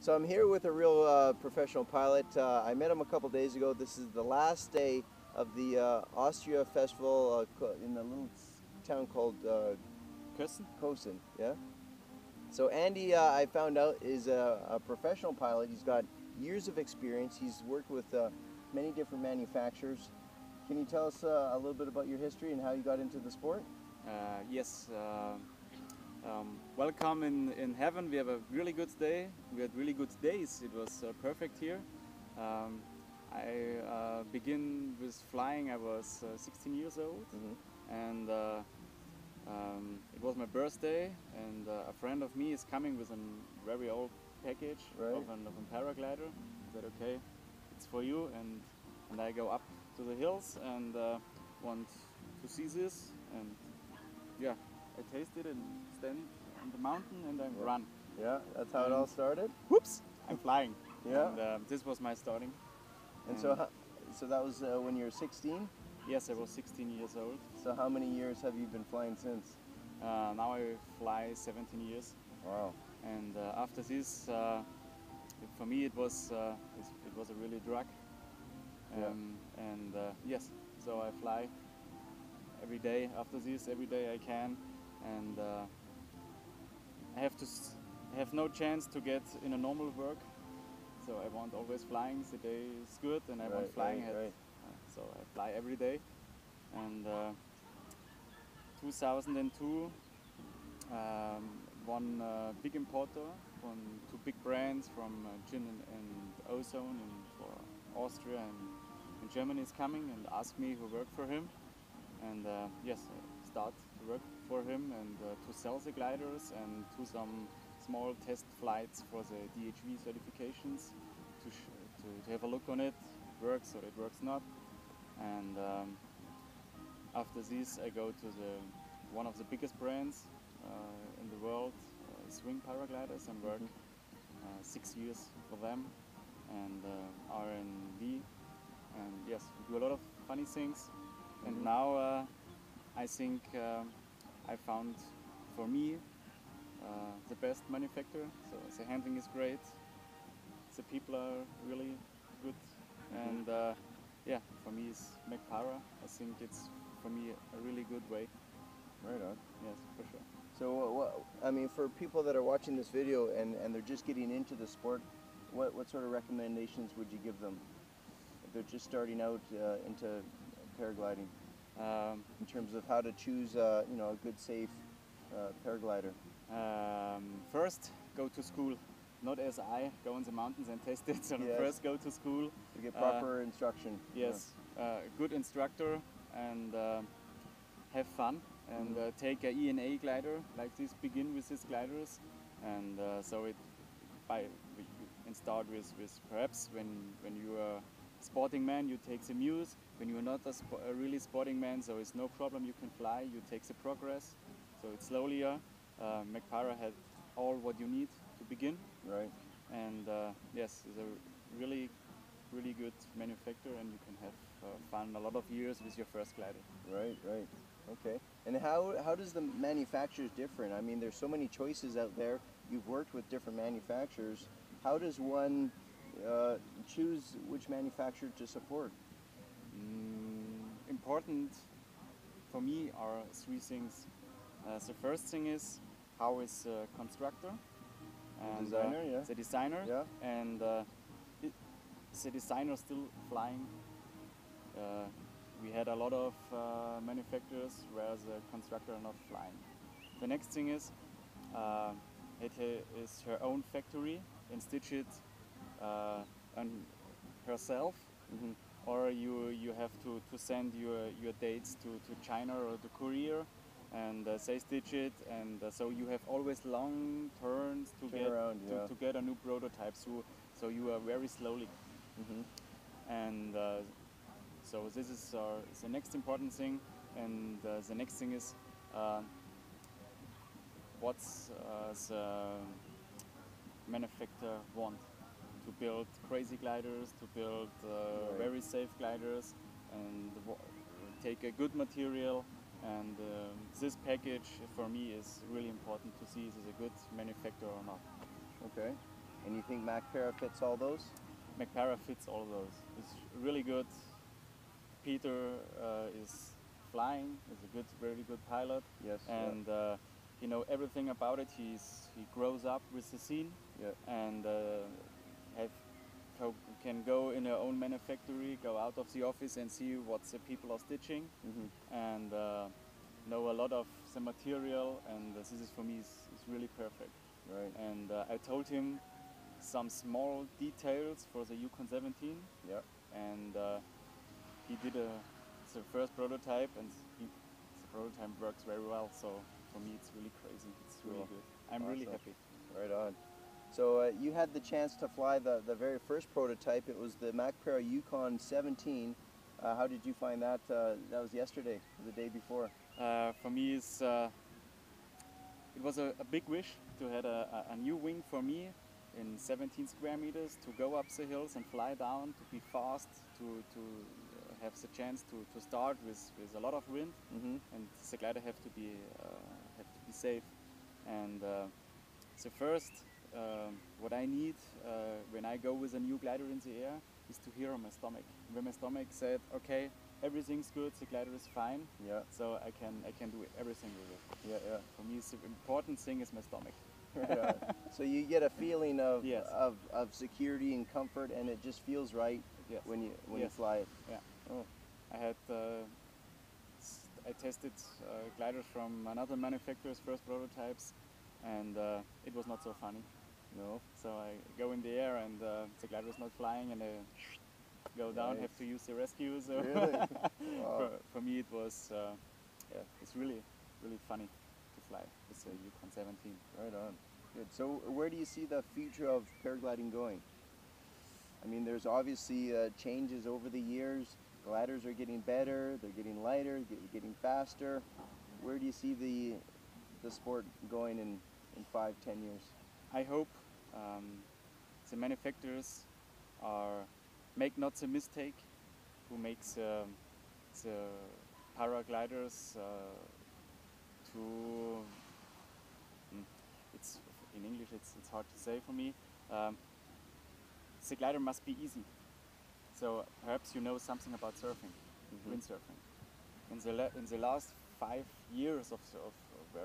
So I'm here with a real professional pilot. I met him a couple days ago. This is the last day of the Austria Festival in a little town called Kosen. Yeah. So Andy, I found out, is a professional pilot. He's got years of experience. He's worked with many different manufacturers. Can you tell us a little bit about your history and how you got into the sport? Yes. Welcome in heaven. We have a really good day. We had really good days. It was perfect here. I begin with flying. I was 16 years old, and it was my birthday. And a friend of me is coming with a very old package of a paraglider. I said, "Okay, it's for you." And I go up to the hills and want to see this. And yeah, I taste it and stand on the mountain and I run. Yeah, that's how it all started. Whoops! I'm flying. Yeah. And this was my starting. And so that was when you were 16? Yes, I was 16 years old. So how many years have you been flying since? Now I fly 17 years. Wow. And after this, for me it was a really drug. And yes, so I fly every day. After this, every day I can, and I have no chance to get in a normal work. So I want always flying. The day is good, and I want flying. So I fly every day. And 2002, one big importer from two big brands from gin and ozone for Austria and Germany is coming and asked me to work for him. And yes, I start to work for him and to sell the gliders and to some small test flights for the DHV certifications to have a look on it works or it works not. And after this, I go to one of the biggest brands in the world, swing paragliders, and work 6 years for them and R&D. And yes, we do a lot of funny things. And now I think I found for me the best manufacturer. So the handling is great, the people are really good, and yeah, for me it's Mac Para. I think it's for me a really good way. Right on. Yes, for sure. So I mean, for people that are watching this video and they're just getting into the sport, what sort of recommendations would you give them if they're just starting out into paragliding? In terms of how to choose, a good, safe paraglider. First, go to school. Not as I go in the mountains and test it. So first, go to school to get proper instruction. Yes, good instructor and have fun and take a ENA glider like this. Begin with these gliders, and so start with perhaps when you are sporting man, you take the Muse. When you're not a really sporting man, so it's no problem, you can fly, you take the Progress. So it's slowlier. Mac Para had all what you need to begin. Right. And yes, it's a really good manufacturer, and you can have fun a lot of years with your first glider. Right. Okay. And how does the manufacturers differ? I mean, there's so many choices out there. You've worked with different manufacturers. How does one choose which manufacturer to support? Important for me are three things. The first thing is how is the constructor and the designer, and is the designer still flying? We had a lot of manufacturers where the constructor are not flying. The next thing is it is her own factory and stitch it herself, or you have to send your dates to China or to Korea, and they stitch it, and so you have always long turns to get a new prototype. So you are very slowly, and so this is the next important thing. And the next thing is what's the manufacturer want? To build crazy gliders, to build very safe gliders, and take a good material. And this package for me is really important to see is it a good manufacturer or not. Okay. And you think Mac Para fits all those? Mac Para fits all those. It's really good. Peter is flying. Is a very good pilot. Yes. And he know everything about it. He grows up with the scene. Yeah. And can go in their own manufactory, go out of the office and see what the people are stitching, and know a lot of the material. And this is for me is really perfect. Right. And I told him some small details for the Yukon 17. Yeah. And he did the first prototype, and the prototype works very well. So for me, it's really crazy. It's really Cool. good. I'm really Awesome. happy. Right on. So you had the chance to fly the very first prototype. It was the Mac Para Yukon 17. How did you find that? That was yesterday, the day before. For me, it was a big wish to have a new wing for me in 17 square meters, to go up the hills and fly down, to be fast, to have the chance to start with a lot of wind, and the glider have to be safe. And the first what I need when I go with a new glider in the air is to hear on my stomach. When my stomach said, okay, everything's good, the glider is fine, Yeah. so I can do everything with it. Yeah, yeah. For me, the important thing is my stomach. Right on. So you get a feeling of, Yes. of security and comfort, and it just feels right Yes. when you Yes. fly it. Yeah. Oh. I tested gliders from another manufacturer's first prototypes, and it was not so funny. No. So I go in the air and the glider is not flying, and I go down, Nice. have to use the rescue. So Really? Wow. for me it was it's really funny to fly with the Yukon 17. Right on. Good. So where do you see the future of paragliding going? I mean, there's obviously changes over the years. Gliders are getting better, they're getting lighter, getting faster. Where do you see the sport going in 5-10 years? I hope the manufacturers make not the mistake who makes the paragliders too. It's in English. It's hard to say for me. The glider must be easy. So perhaps you know something about surfing, windsurfing. In the last 5 years of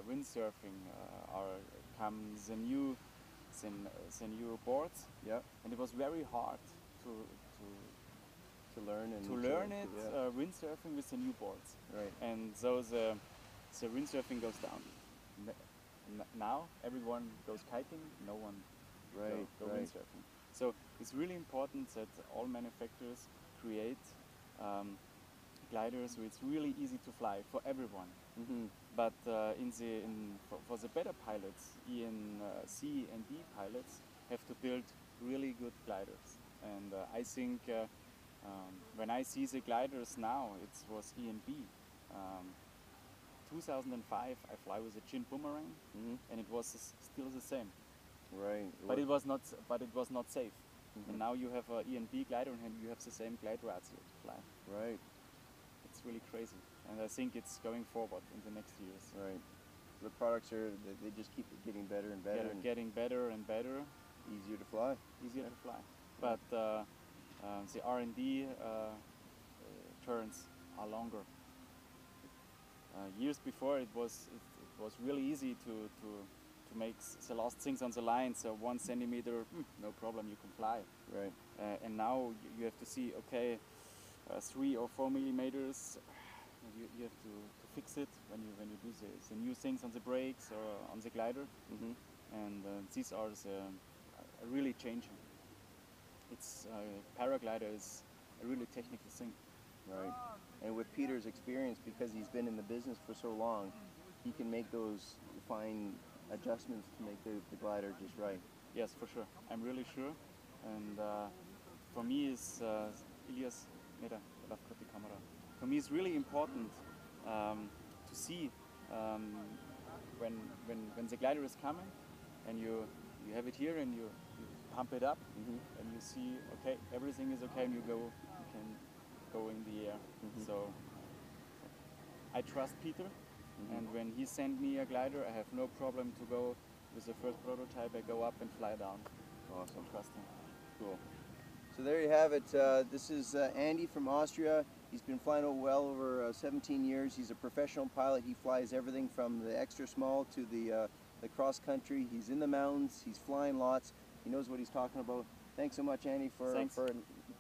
windsurfing come the new boards. Yeah. And it was very hard to learn and it, yeah. windsurfing with the new boards. Right. And so the windsurfing goes down. Now everyone goes kiting, no one go Right. windsurfing. So it's really important that all manufacturers create gliders so it's really easy to fly for everyone. But for the better pilots, C and D pilots have to build really good gliders. And I think when I see the gliders now, it was E and B. 2005, I fly with a Chin Boomerang, and it was still the same. Right. But it was not safe. And now you have an E and B glider, and you have the same glide ratio to fly. Right. It's really crazy, and I think it's going forward in the next years. Right. The products they just keep getting better and better. Getting better and better. Easier to fly. Easier to fly. But the R&D turns are longer. Years before it was really easy to make the last things on the line. So 1 centimeter, no problem, you can fly. Right. And now you have to see, okay, 3 or 4 millimeters. You have to fix it when you do the new things on the brakes or on the glider. And these are really changing. It's paraglider is a really technical thing. Right. And with Peter's experience, because he's been in the business for so long, he can make those fine adjustments to make the glider just right. Yes, for sure. I'm really sure. And for me, is Elias, for me, it's really important to see when the glider is coming, and you have it here, and you pump it up, and you see, okay, everything is okay, and you can go in the air. So I trust Peter, and when he sent me a glider, I have no problem to go with the first prototype. I go up and fly down. Awesome. trusting. Cool. So there you have it. This is Andy from Austria. He's been flying well over 17 years. He's a professional pilot. He flies everything from the extra small to the cross country. He's in the mountains. He's flying lots. He knows what he's talking about. Thanks so much, Andy, for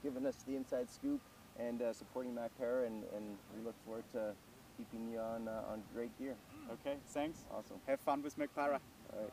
giving us the inside scoop and supporting Mac Para, and we look forward to keeping you on great gear. Okay, thanks. Awesome. Have fun with Mac Para. All right.